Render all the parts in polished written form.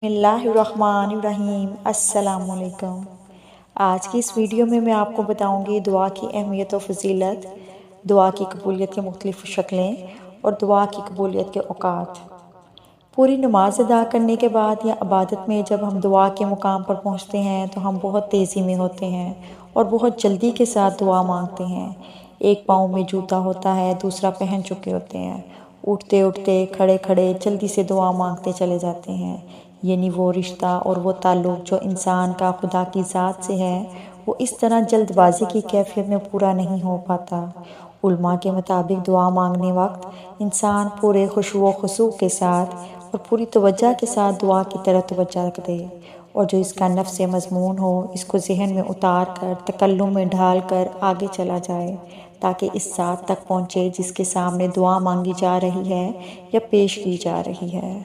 بسم اللہ الرحمن الرحیم۔ السلام علیکم۔ آج کی اس ویڈیو میں آپ کو بتاؤں گی دعا کی اہمیت و فضیلت، دعا کی قبولیت کے مختلف شکلیں اور دعا کی قبولیت کے اوقات۔ پوری نماز ادا کرنے کے بعد یا عبادت میں جب ہم دعا کے مقام پر پہنچتے ہیں تو ہم بہت تیزی میں ہوتے ہیں اور بہت جلدی کے ساتھ دعا مانگتے ہیں۔ ایک پاؤں میں جوتا ہوتا ہے، دوسرا پہن چکے ہوتے ہیں، اٹھتے اٹھتے کھڑے کھڑے جلدی سے دعا مانگتے چلے جاتے ہیں۔ یعنی وہ رشتہ اور وہ تعلق جو انسان کا خدا کی ذات سے ہے وہ اس طرح جلد بازی کی کیفیت میں پورا نہیں ہو پاتا۔ علماء کے مطابق دعا مانگنے وقت انسان پورے خشوع و خضوع کے ساتھ اور پوری توجہ کے ساتھ دعا کی طرف توجہ کرے، اور جو اس کا نفس مضمون ہو اس کو ذہن میں اتار کر تکلم میں ڈھال کر آگے چلا جائے، تاکہ اس ذات تک پہنچے جس کے سامنے دعا مانگی جا رہی ہے یا پیش کی جا رہی ہے۔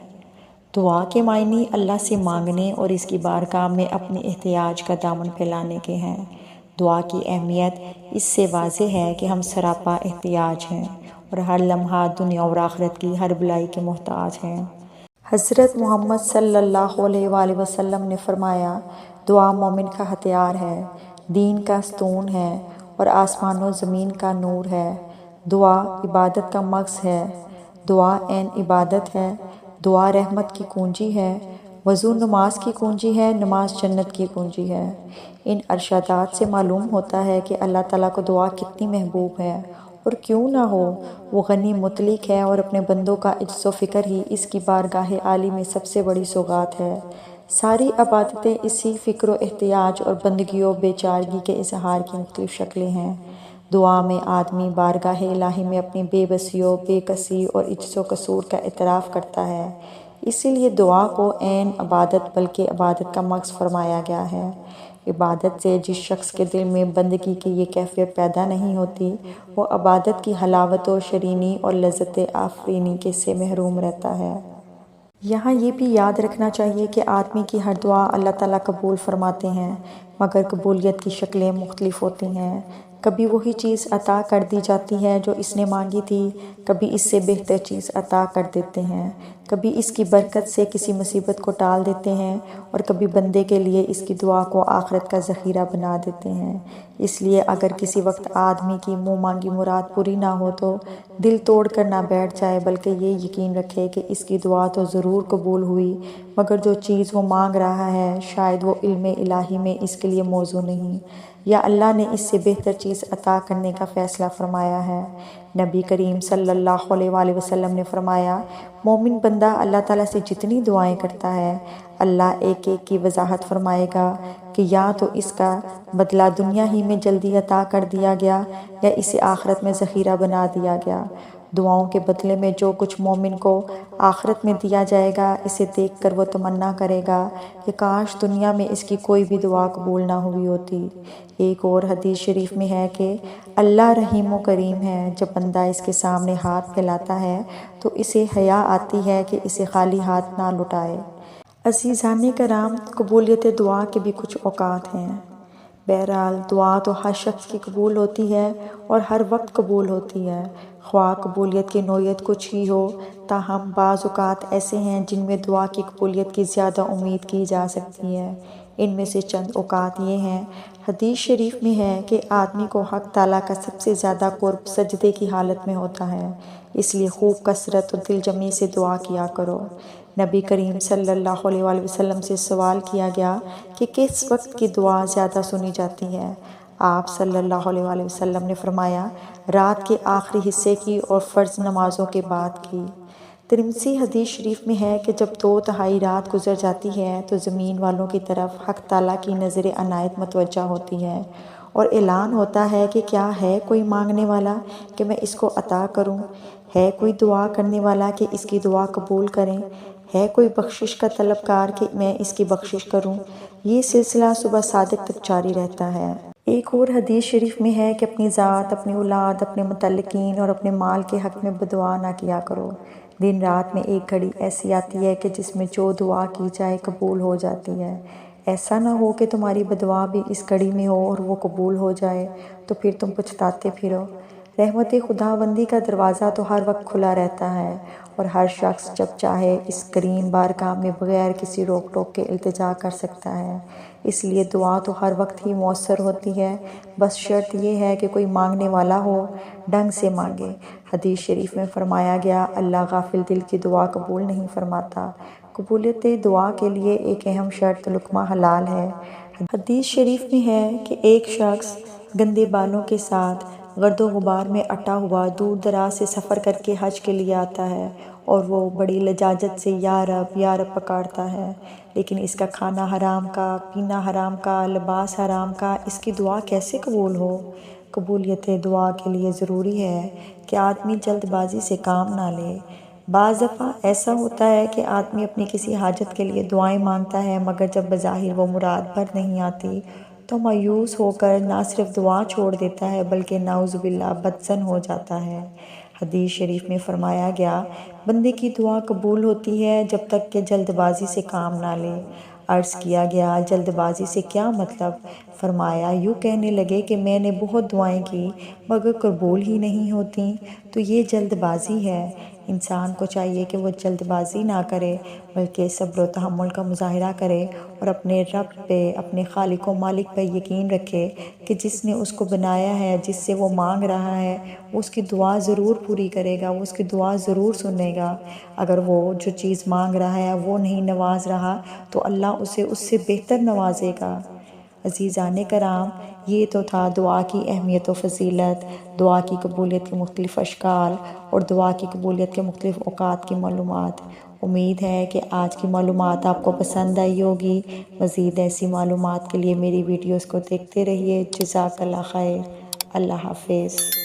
دعا کے معنی اللہ سے مانگنے اور اس کی بارگاہ میں اپنے احتیاج کا دامن پھیلانے کے ہیں۔ دعا کی اہمیت اس سے واضح ہے کہ ہم سراپا احتیاج ہیں اور ہر لمحہ دنیا اور آخرت کی ہر بلائی کے محتاج ہیں۔ حضرت محمد صلی اللہ علیہ وآلہ وسلم نے فرمایا، دعا مومن کا ہتھیار ہے، دین کا ستون ہے اور آسمان و زمین کا نور ہے۔ دعا عبادت کا مغز ہے، دعا عین عبادت ہے، دعا رحمت کی کنجی ہے، وضو نماز کی کنجی ہے، نماز جنت کی کنجی ہے۔ ان ارشادات سے معلوم ہوتا ہے کہ اللہ تعالیٰ کو دعا کتنی محبوب ہے، اور کیوں نہ ہو، وہ غنی مطلق ہے اور اپنے بندوں کا عجز و فکر ہی اس کی بارگاہ عالی میں سب سے بڑی سوغات ہے۔ ساری عبادتیں اسی فکر و احتیاج اور بندگی و بیچارگی کے اظہار کی مختلف شکلیں ہیں۔ دعا میں آدمی بارگاہ الہی میں اپنی بے بسی و بے کسی اور عجز و قصور کا اعتراف کرتا ہے۔ اسی لیے دعا کو عین عبادت بلکہ عبادت کا مغز فرمایا گیا ہے۔ عبادت سے جس شخص کے دل میں بندگی کی یہ کیفیت پیدا نہیں ہوتی وہ عبادت کی حلاوت و شیرینی اور لذت آفرینی سے محروم رہتا ہے۔ یہاں یہ بھی یاد رکھنا چاہیے کہ آدمی کی ہر دعا اللہ تعالیٰ قبول فرماتے ہیں، مگر قبولیت کی شکلیں مختلف ہوتی ہیں۔ کبھی وہی چیز عطا کر دی جاتی ہے جو اس نے مانگی تھی، کبھی اس سے بہتر چیز عطا کر دیتے ہیں، کبھی اس کی برکت سے کسی مصیبت کو ٹال دیتے ہیں، اور کبھی بندے کے لیے اس کی دعا کو آخرت کا ذخیرہ بنا دیتے ہیں۔ اس لیے اگر کسی وقت آدمی کی منہ مانگی مراد پوری نہ ہو تو دل توڑ کر نہ بیٹھ جائے، بلکہ یہ یقین رکھے کہ اس کی دعا تو ضرور قبول ہوئی، مگر جو چیز وہ مانگ رہا ہے شاید وہ علم الہی میں اس کے لیے موزوں نہیں، یا اللہ نے اس سے بہتر چیز عطا کرنے کا فیصلہ فرمایا ہے۔ نبی کریم صلی اللہ علیہ وآلہ وسلم نے فرمایا، مومن بندہ اللہ تعالیٰ سے جتنی دعائیں کرتا ہے اللہ ایک ایک کی وضاحت فرمائے گا کہ یا تو اس کا بدلہ دنیا ہی میں جلدی عطا کر دیا گیا یا اسے آخرت میں ذخیرہ بنا دیا گیا۔ دعاؤں کے بدلے میں جو کچھ مومن کو آخرت میں دیا جائے گا اسے دیکھ کر وہ تمنا کرے گا کہ کاش دنیا میں اس کی کوئی بھی دعا قبول نہ ہوئی ہوتی۔ ایک اور حدیث شریف میں ہے کہ اللہ رحیم و کریم ہے، جب بندہ اس کے سامنے ہاتھ پھیلاتا ہے تو اسے حیا آتی ہے کہ اسے خالی ہاتھ نہ لٹائے۔ عزیزان کرام، قبولیت دعا کے بھی کچھ اوقات ہیں۔ بہرحال دعا تو ہر شخص کی قبول ہوتی ہے اور ہر وقت قبول ہوتی ہے، خواہ قبولیت کی نوعیت کچھ ہی ہو، تاہم بعض اوقات ایسے ہیں جن میں دعا کی قبولیت کی زیادہ امید کی جا سکتی ہے۔ ان میں سے چند اوقات یہ ہیں۔ حدیث شریف میں ہے کہ آدمی کو حق تعالیٰ کا سب سے زیادہ قرب سجدے کی حالت میں ہوتا ہے، اس لیے خوب کثرت اور دل جمعی سے دعا کیا کرو۔ نبی کریم صلی اللہ علیہ وآلہ وسلم سے سوال کیا گیا کہ کس وقت کی دعا زیادہ سنی جاتی ہے؟ آپ صلی اللہ علیہ وآلہ وسلم نے فرمایا، رات کے آخری حصے کی اور فرض نمازوں کے بعد کی۔ ترمذی حدیث شریف میں ہے کہ جب 2/3 رات گزر جاتی ہے تو زمین والوں کی طرف حق تعالیٰ کی نظر عنایت متوجہ ہوتی ہے اور اعلان ہوتا ہے کہ کیا ہے کوئی مانگنے والا کہ میں اس کو عطا کروں؟ ہے کوئی دعا کرنے والا کہ اس کی دعا قبول کریں؟ ہے کوئی بخشش کا طلبگار کہ میں اس کی بخشش کروں؟ یہ سلسلہ صبح صادق تک جاری رہتا ہے۔ ایک اور حدیث شریف میں ہے کہ اپنی ذات، اپنی اولاد، اپنے متعلقین اور اپنے مال کے حق میں بدعا نہ کیا کرو۔ دن رات میں ایک گھڑی ایسی آتی ہے کہ جس میں جو دعا کی جائے قبول ہو جاتی ہے۔ ایسا نہ ہو کہ تمہاری بدعا بھی اس گھڑی میں ہو اور وہ قبول ہو جائے تو پھر تم پچھتاتے پھرو۔ رحمت خداوندی کا دروازہ تو ہر وقت کھلا رہتا ہے اور ہر شخص جب چاہے اس کریم بارگاہ میں بغیر کسی روک ٹوک کے التجا کر سکتا ہے۔ اس لیے دعا تو ہر وقت ہی مؤثر ہوتی ہے، بس شرط یہ ہے کہ کوئی مانگنے والا ہو، ڈھنگ سے مانگے۔ حدیث شریف میں فرمایا گیا، اللہ غافل دل کی دعا قبول نہیں فرماتا۔ قبولیت دعا کے لیے ایک اہم شرط لقمہ حلال ہے۔ حدیث شریف میں ہے کہ ایک شخص گندے بالوں کے ساتھ گرد و غبار میں اٹا ہوا دور دراز سے سفر کر کے حج کے لیے آتا ہے اور وہ بڑی لجاجت سے یا رب پکارتا ہے، لیکن اس کا کھانا حرام کا، پینا حرام کا، لباس حرام کا، اس کی دعا کیسے قبول ہو؟ قبولیت دعا کے لیے ضروری ہے کہ آدمی جلد بازی سے کام نہ لے۔ بعض دفعہ ایسا ہوتا ہے کہ آدمی اپنی کسی حاجت کے لیے دعائیں مانگتا ہے، مگر جب بظاہر وہ مراد بھر نہیں آتی تو مایوس ہو کر نہ صرف دعا چھوڑ دیتا ہے بلکہ نعوذ باللہ بدظن ہو جاتا ہے۔ حدیث شریف میں فرمایا گیا، بندے کی دعا قبول ہوتی ہے جب تک کہ جلد بازی سے کام نہ لے۔ عرض کیا گیا، جلد بازی سے کیا مطلب؟ فرمایا، یوں کہنے لگے کہ میں نے بہت دعائیں کی مگر قبول ہی نہیں ہوتیں، تو یہ جلد بازی ہے۔ انسان کو چاہیے کہ وہ جلد بازی نہ کرے بلکہ صبر و تحمل کا مظاہرہ کرے اور اپنے رب پہ، اپنے خالق و مالک پہ یقین رکھے کہ جس نے اس کو بنایا ہے، جس سے وہ مانگ رہا ہے، وہ اس کی دعا ضرور پوری کرے گا، وہ اس کی دعا ضرور سنے گا۔ اگر وہ جو چیز مانگ رہا ہے وہ نہیں نواز رہا تو اللہ اسے اس سے بہتر نوازے گا۔ عزیزان کرام، یہ تو تھا دعا کی اہمیت و فضیلت، دعا کی قبولیت کے مختلف اشکال اور دعا کی قبولیت کے مختلف اوقات کی معلومات۔ امید ہے کہ آج کی معلومات آپ کو پسند آئی ہوگی۔ مزید ایسی معلومات کے لیے میری ویڈیوز کو دیکھتے رہیے۔ جزاک اللہ خیر۔ اللہ حافظ۔